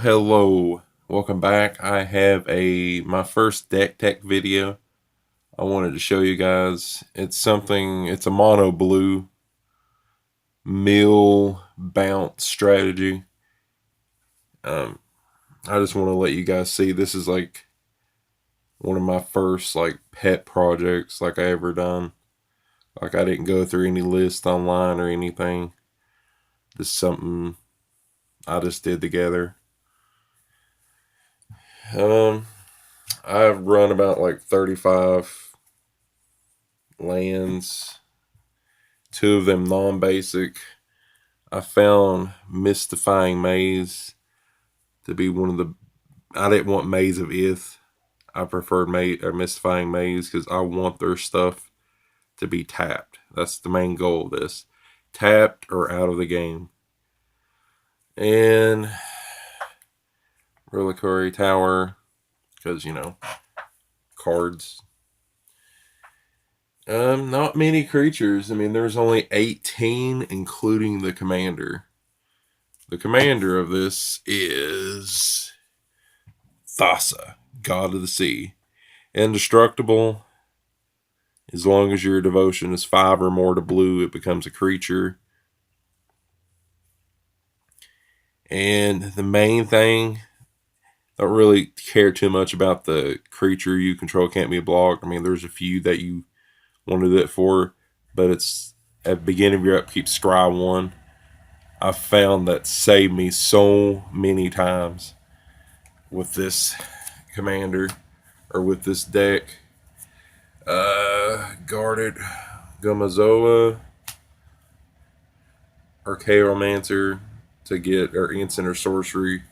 Hello, welcome back. I have my first deck tech video. I wanted to show you guys. It's a mono blue mill bounce strategy. I just want to let you guys see this is like one of my first like pet projects like I ever done. Like I didn't go through any list online or anything. Just something I just did together. Um, I've run about like 35 lands, two of them non-basic. I found Mystifying Maze to be one of the. I didn't want Maze of Ith. I preferred Mystifying Maze because I want their stuff to be tapped. That's the main goal of this: tapped or out of the game. And Reliquary Tower, because cards. Not many creatures. I mean, there's only 18, including the commander. The commander of this is Thassa, God of the Sea. Indestructible. As long as your devotion is 5 or more to blue, it becomes a creature. And the main thing, don't really care too much about the creature you control can't be blocked. I mean, there's a few that you wanted it for, but it's at the beginning of your upkeep, scry 1. I found that saved me so many times with this commander or with this deck. Guarded Gumazoa or Chaomancer to get or instant or sorcery.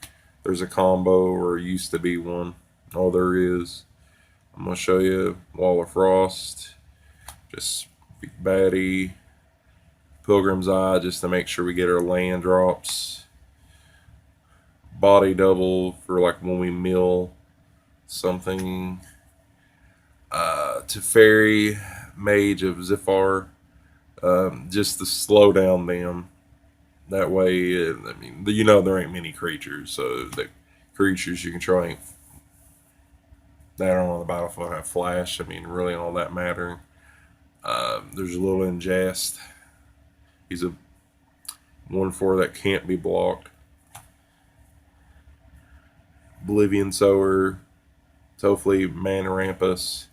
There's a combo or used to be one. All there is. I'm gonna show you Wall of Frost. Just big baddie. Pilgrim's Eye just to make sure we get our land drops. Body double for like when we mill something. Teferi, Mage of Zifar, just to slow down them. That way, I mean, there ain't many creatures, so the creatures you control ain't that are on the battlefield have flash. I mean, really all that matter. There's a little ingest. He's a 1/4 that can't be blocked. Oblivion Sower, hopefully Mana Rampus.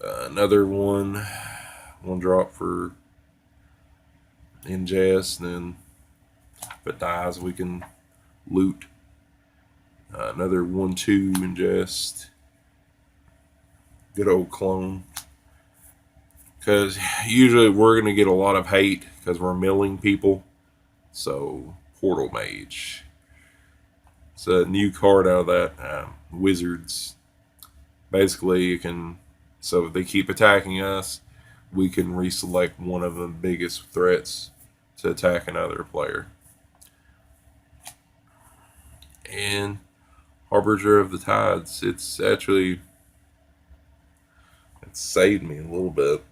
Another one drop for ingest, and then if it dies, we can loot. Another 1/2 ingest. Good old clone. Because usually we're going to get a lot of hate because we're milling people. So, Portal Mage. It's a new card out of that. Wizards. Basically, you can. So, if they keep attacking us, we can reselect one of the biggest threats to attack another player. And Harbinger of the Tides. It's saved me a little bit.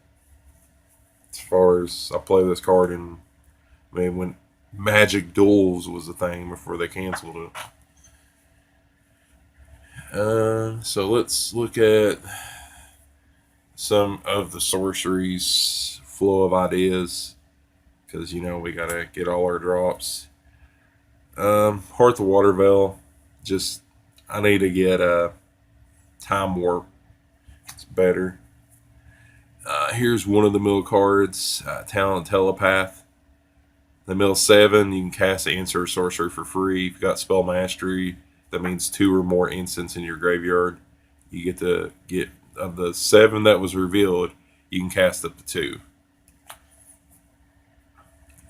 As far as I play this card in, I mean, when Magic Duels was a thing before they canceled it. So let's look at some of the sorceries, flow of ideas, because we gotta get all our drops. Hearth of Watervale, just I need to get a Time Warp. It's better. Here's one of the mill cards, Talent Telepath. The mill 7, you can cast an instant sorcery for free. If you've got Spell Mastery, that means 2 or more instants in your graveyard. You get to get, of the 7 that was revealed, you can cast up to 2.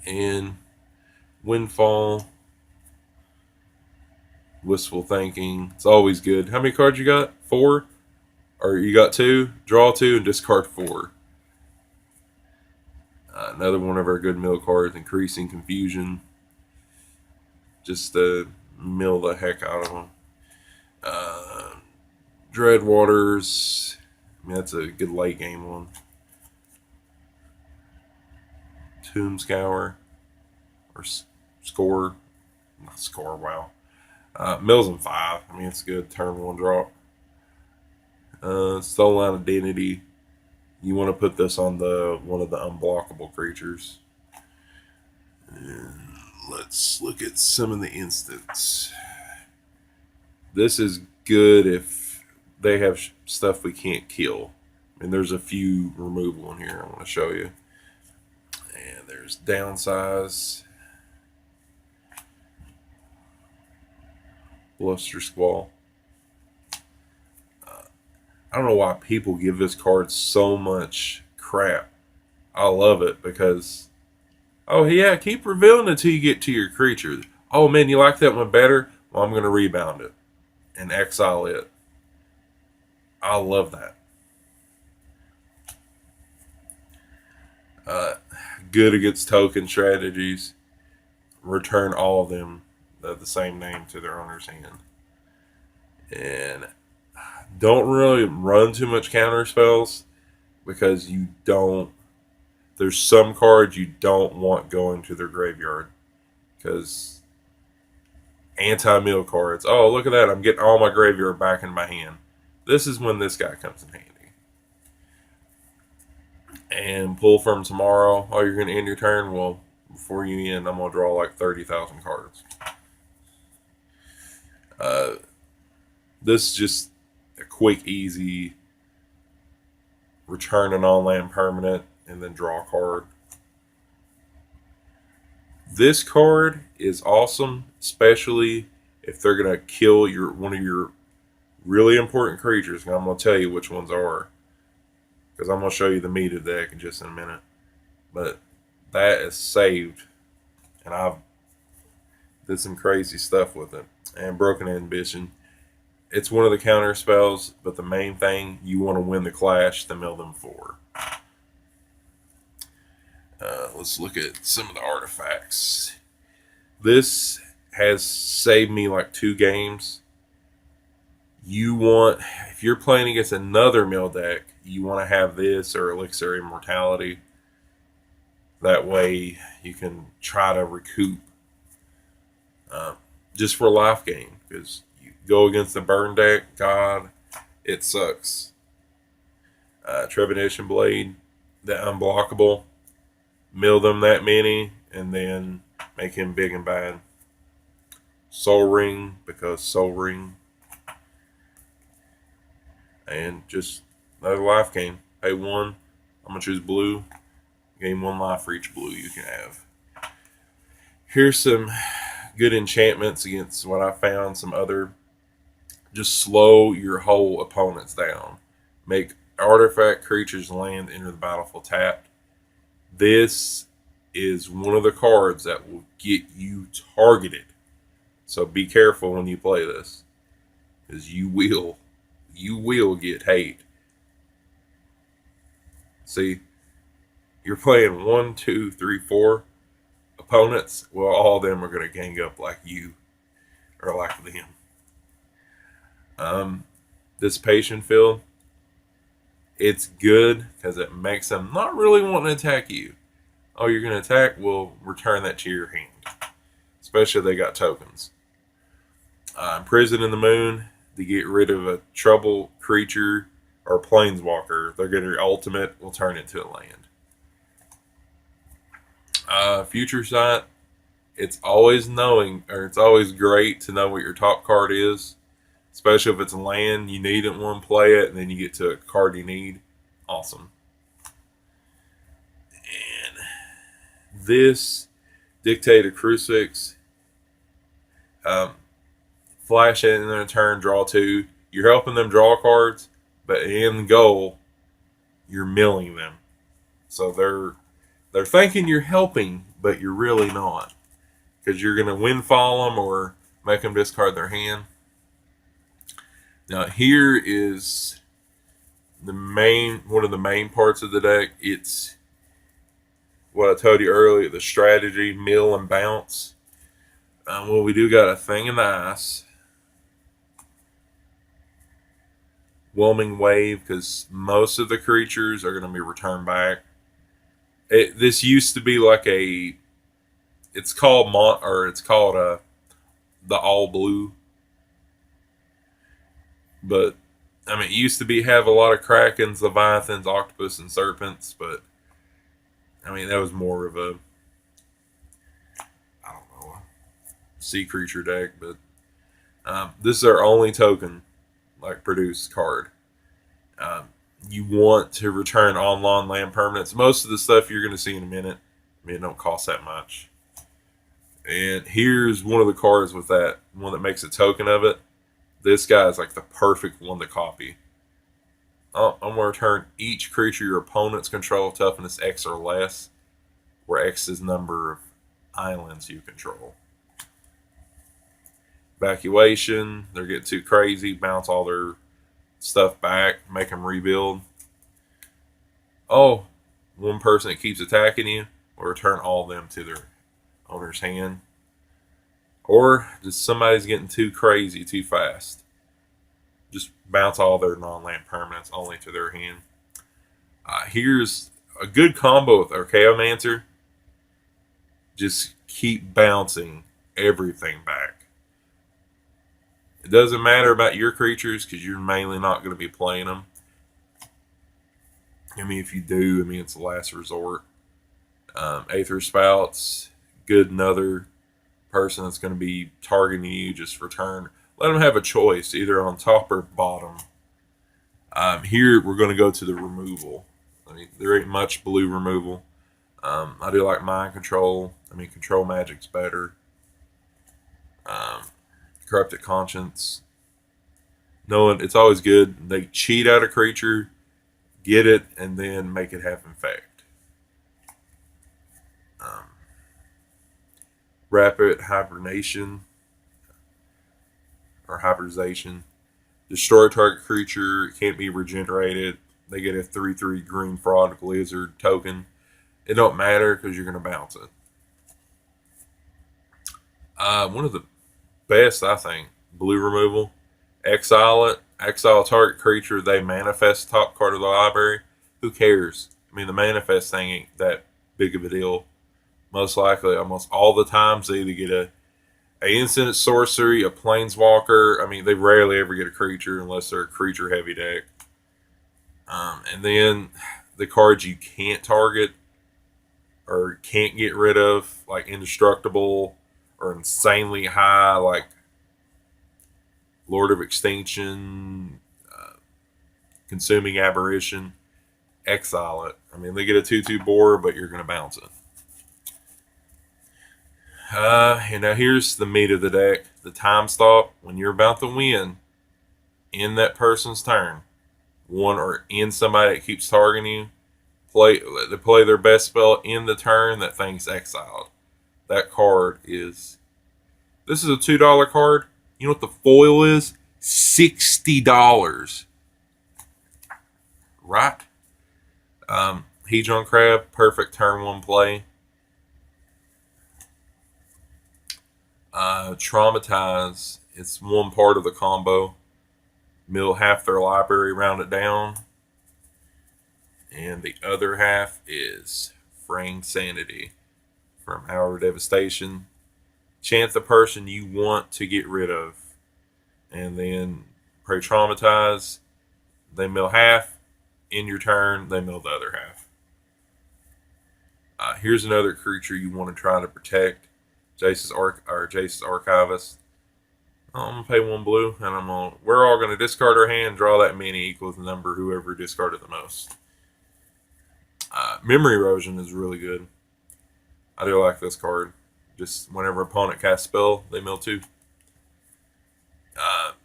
And Windfall, Wistful Thinking, it's always good. How many cards you got? 4? Or you got 2? Draw 2 and discard 4. Another one of our good mill cards, Increasing Confusion. Just to mill the heck out of them. Dreadwaters. I mean, that's a good late game one. Tomb Scour. Or Score. Not Score, wow. Mills and 5. I mean, it's good. Turn 1 drop. Stolen Identity. You want to put this on the one of the unblockable creatures. And let's look at some of the instants. This is good if they have stuff we can't kill. And there's a few removal in here I want to show you. And there's Downsize, Bluster Squall. I don't know why people give this card so much crap. I love it because, oh yeah, keep revealing it till you get to your creature. Oh man, you like that one better? Well, I'm going to rebound it and exile it. I love that. Good against token strategies. Return all of them of the same name to their owner's hand. And don't really run too much counter spells because you don't. There's some cards you don't want going to their graveyard because anti-mill cards. Oh, look at that! I'm getting all my graveyard back in my hand. This is when this guy comes in handy. And pull from tomorrow. Oh, you're going to end your turn? Well, before you end, I'm going to draw like 30,000 cards. This is just a quick, easy return an on-land permanent and then draw a card. This card is awesome, especially if they're going to kill one of your really important creatures. And I'm going to tell you which ones are, because I'm going to show you the meat of the deck in just a minute. But that is saved, and I've did some crazy stuff with it. And Broken Ambition. It's one of the counter spells, but the main thing, you want to win the clash to mill them 4. Let's look at some of the artifacts. This has saved me like 2 games. If you're playing against another mill deck, you want to have this or Elixir Immortality. That way you can try to recoup just for life gain. Because you go against the burn deck, God, it sucks. Trepidation Blade, the unblockable. Mill them that many and then make him big and bad. Soul Ring, because Soul Ring. And just another life gain. Pay 1. I'm going to choose blue. Gain 1 life for each blue you can have. Here's some good enchantments against what I found. Some other. Just slow your whole opponents down. Make artifact creatures land, enter the battlefield tapped. This is one of the cards that will get you targeted. So be careful when you play this, because you will get hate. See, you're playing 1, 2, 3, 4 opponents. Well, all of them are going to gang up like you or like them. Dissipation Field. It's good because it makes them not really want to attack you. Oh, you're going to attack? Well, return that to your hand. Especially if they got tokens. Prison in the Moon. To get rid of a trouble creature or planeswalker. They're getting your ultimate. Will turn it to a land. Future Sight. It's always great to know what your top card is. Especially if it's a land, you need it one, play it, and then you get to a card you need. Awesome. And this Dictator Crucifix. Flash it in their turn, draw 2. You're helping them draw cards, but in goal, you're milling them. So they're thinking you're helping, but you're really not. Because you're going to windfall them or make them discard their hand. Now here is one of the main parts of the deck. It's what I told you earlier, the strategy, mill and bounce. Well, we do got a thing in the ice. Whelming Wave, because most of the creatures are going to be returned back. This used to be like it's called the all blue. But I mean, it used to be have a lot of krakens, leviathans, octopus, and serpents. But I mean, that was more of a, I don't know, sea creature deck. But this is our only token like produced card. Um, you want to return on land permanents. Most of the stuff you're going to see in a minute, I mean, it don't cost that much. And here's one of the cards with that one that makes a token of it. This guy is like the perfect one to copy. I'm going to return each creature your opponents control toughness X or less, where X is number of islands you control. Evacuation, they're getting too crazy, bounce all their stuff back, make them rebuild. Oh, one person that keeps attacking you will return all of them to their owner's hand. Or just somebody's getting too crazy too fast. Just bounce all their non-land permanents only to their hand. Here's a good combo with Archaeomancer. Just keep bouncing everything back. It doesn't matter about your creatures because you're mainly not going to be playing them. I mean, if you do, I mean, it's the last resort. Aether Spouts, good another person that's going to be targeting you, just return. Let them have a choice, either on top or bottom. Here, we're going to go to the removal. I mean, there ain't much blue removal. I do like mind control. I mean, control magic's better. Corrupted conscience. Knowing it's always good. They cheat out a creature, get it, and then make it have effect. Rapid hibernation or hybridization. Destroy target creature. It can't be regenerated. They get a 3/3 green frog lizard token. It don't matter because you're going to bounce it. One of the best, I think, blue removal. Exile it. Exile target creature. They manifest top card of the library. Who cares? I mean, the manifest thing ain't that big of a deal. Most likely, almost all the times, they either get a instant sorcery, a planeswalker. I mean, they rarely ever get a creature unless they're a creature heavy deck. And then the cards you can't target or can't get rid of, like indestructible or insanely high, like Lord of Extinction, Consuming Aberration, exile it. I mean, they get a 2/2 board, but you're going to bounce it. And now here's the meat of the deck. The time stop. When you're about to win, in that person's turn, one or in somebody that keeps targeting you, they play their best spell in the turn, that thing's exiled. That card is... This is a $2 card. You know what the foil is? $60. Right? Hedron Crab, perfect turn one play. Traumatize, it's one part of the combo. Mill half their library, round it down. And the other half is Fraying Sanity from Hour of Devastation. Chant the person you want to get rid of. And then pray Traumatize. They mill half. In your turn, they mill the other half. Here's another creature you want to try to protect. Jace's Archivist. I'm going to pay one blue, and we're all going to discard our hand, draw that many equals the number whoever discarded the most. Memory Erosion is really good. I do like this card. Just whenever opponent casts spell, they mill 2.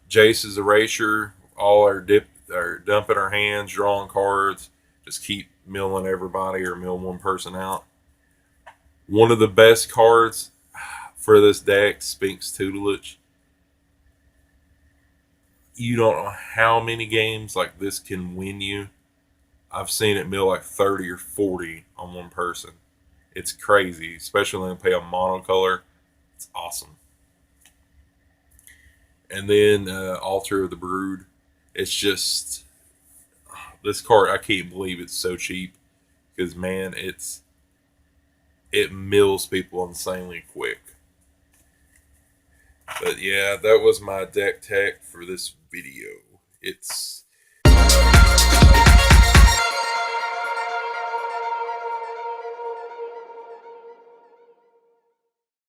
Jace's Erasure, all are dumping our hands, drawing cards. Just keep milling everybody or mill one person out. One of the best cards for this deck, Sphinx Tutelage. You don't know how many games like this can win you. I've seen it mill like 30 or 40 on one person. It's crazy, especially when they play a monocolor. It's awesome. And then Altar of the Brood. It's just... This card, I can't believe it's so cheap. Because, man, it mills people insanely quick. But yeah, that was my deck tech for this video. it's